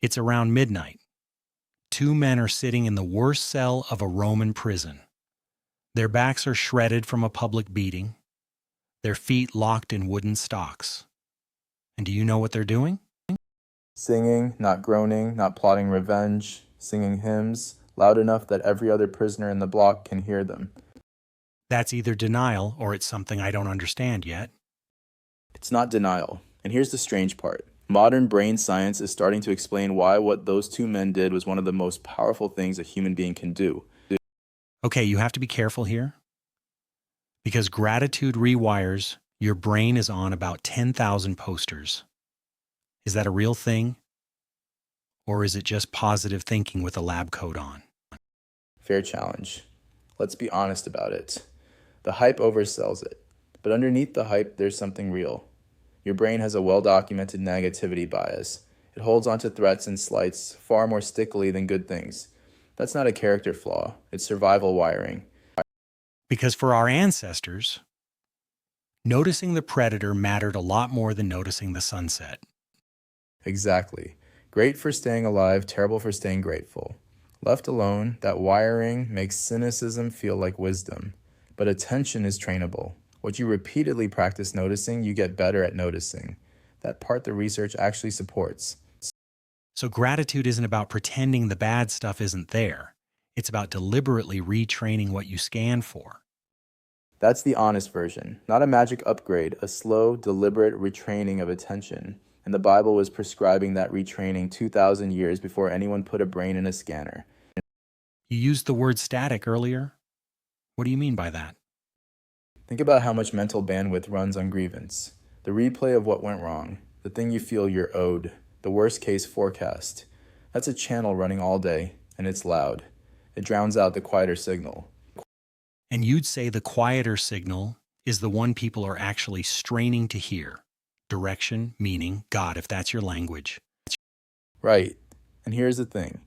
It's around midnight. Two men are sitting in the worst cell of a Roman prison. Their backs are shredded from a public beating, their feet locked in wooden stocks. And do you know what they're doing? Singing, not groaning, not plotting revenge, singing hymns, loud enough that every other prisoner in the block can hear them. That's either denial or it's something I don't understand yet. It's not denial. And here's the strange part. Modern brain science is starting to explain why what those two men did was one of the most powerful things a human being can do. Okay, you have to be careful here. Because gratitude rewires, your brain is on about 10,000 posters. Is that a real thing? Or is it just positive thinking with a lab coat on? Fair challenge. Let's be honest about it. The hype oversells it. But underneath the hype, there's something real. Your brain has a well-documented negativity bias. It holds onto threats and slights far more stickily than good things. That's not a character flaw. It's survival wiring. Because for our ancestors, noticing the predator mattered a lot more than noticing the sunset. Exactly. Great for staying alive, terrible for staying grateful. Left alone, that wiring makes cynicism feel like wisdom. But attention is trainable. What you repeatedly practice noticing, you get better at noticing. That part the research actually supports. So gratitude isn't about pretending the bad stuff isn't there. It's about deliberately retraining what you scan for. That's the honest version, not a magic upgrade, a slow, deliberate retraining of attention. And the Bible was prescribing that retraining 2,000 years before anyone put a brain in a scanner. You used the word static earlier. What do you mean by that? Think about how much mental bandwidth runs on grievance. The replay of what went wrong, the thing you feel you're owed, the worst case forecast. That's a channel running all day, and it's loud. It drowns out the quieter signal. And you'd say the quieter signal is the one people are actually straining to hear. Direction, meaning, God, if that's your language. Right. And here's the thing.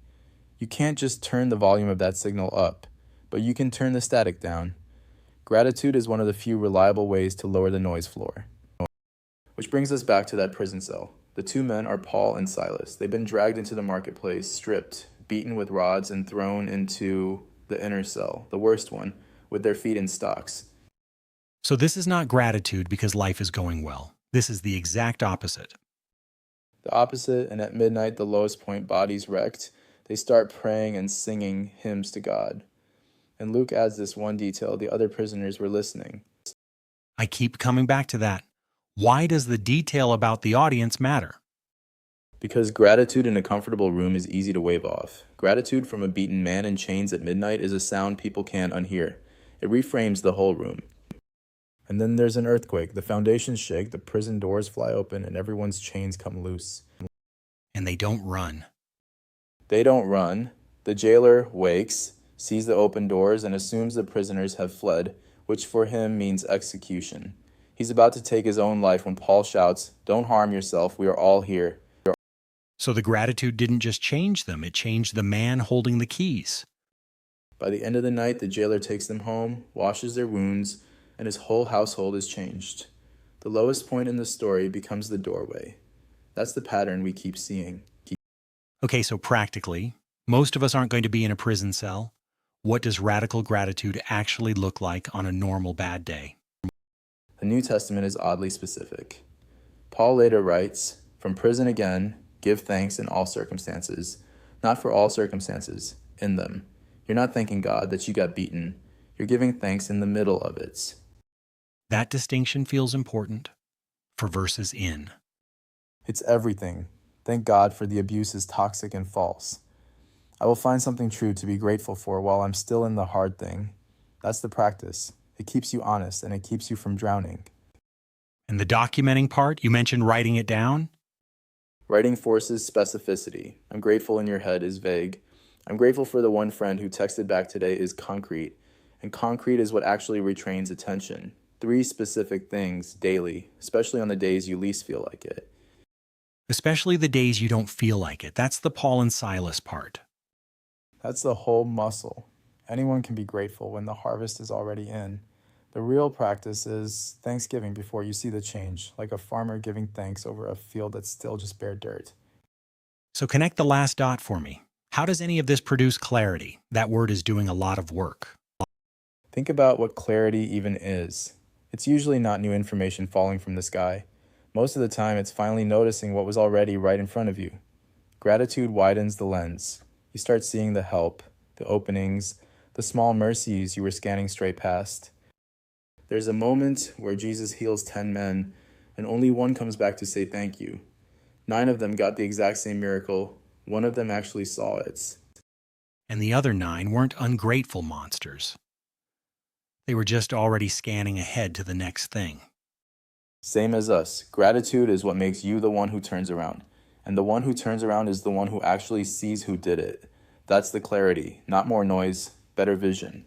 You can't just turn the volume of that signal up, but you can turn the static down. Gratitude is one of the few reliable ways to lower the noise floor. Which brings us back to that prison cell. The two men are Paul and Silas. They've been dragged into the marketplace, stripped, beaten with rods, and thrown into the inner cell, the worst one, with their feet in stocks. So this is not gratitude because life is going well. This is the exact opposite. The opposite, and at midnight, the lowest point, bodies wrecked, they start praying and singing hymns to God. And Luke adds this one detail: the other prisoners were listening. I keep coming back to that. Why does the detail about the audience matter? Because gratitude in a comfortable room is easy to wave off. Gratitude from a beaten man in chains at midnight is a sound people can't unhear. It reframes the whole room. And then there's an earthquake. The foundations shake, the prison doors fly open, and everyone's chains come loose. And they don't run. They don't run. The jailer wakes, sees the open doors, and assumes the prisoners have fled, which for him means execution. He's about to take his own life when Paul shouts, "Don't harm yourself, we are all here." So the gratitude didn't just change them, it changed the man holding the keys. By the end of the night, the jailer takes them home, washes their wounds, and his whole household is changed. The lowest point in the story becomes the doorway. That's the pattern we keep seeing. Okay, so practically, most of us aren't going to be in a prison cell. What does radical gratitude actually look like on a normal bad day? The New Testament is oddly specific. Paul later writes, "From prison again, give thanks in all circumstances." Not for all circumstances, in them. You're not thanking God that you got beaten. You're giving thanks in the middle of it. That distinction feels important for verses in. It's everything. Thank God for the abuse is toxic and false. I will find something true to be grateful for while I'm still in the hard thing. That's the practice. It keeps you honest and it keeps you from drowning. And the documenting part, you mentioned writing it down. Writing forces specificity. I'm grateful in your head is vague. I'm grateful for the one friend who texted back today is concrete. And concrete is what actually retrains attention. 3 specific things daily, especially on the days you least feel like it. Especially the days you don't feel like it. That's the Paul and Silas part. That's the whole muscle. Anyone can be grateful when the harvest is already in. The real practice is Thanksgiving before you see the change, like a farmer giving thanks over a field that's still just bare dirt. So connect the last dot for me. How does any of this produce clarity? That word is doing a lot of work. Think about what clarity even is. It's usually not new information falling from the sky. Most of the time, it's finally noticing what was already right in front of you. Gratitude widens the lens. You start seeing the help, the openings, the small mercies you were scanning straight past. There's a moment where Jesus heals 10 men, and only one comes back to say thank you. 9 of them got the exact same miracle. One of them actually saw it. And the other 9 weren't ungrateful monsters. They were just already scanning ahead to the next thing. Same as us, gratitude is what makes you the one who turns around. And the one who turns around is the one who actually sees who did it. That's the clarity, not more noise, better vision.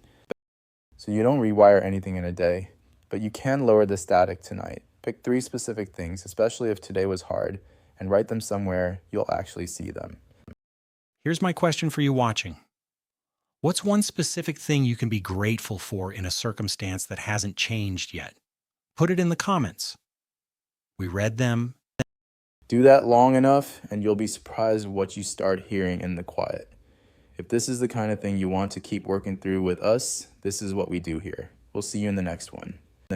So you don't rewire anything in a day, but you can lower the static tonight. Pick 3 specific things, especially if today was hard, and write them somewhere you'll actually see them. Here's my question for you watching. What's one specific thing you can be grateful for in a circumstance that hasn't changed yet? Put it in the comments. We read them. Do that long enough, and you'll be surprised what you start hearing in the quiet. If this is the kind of thing you want to keep working through with us, this is what we do here. We'll see you in the next one.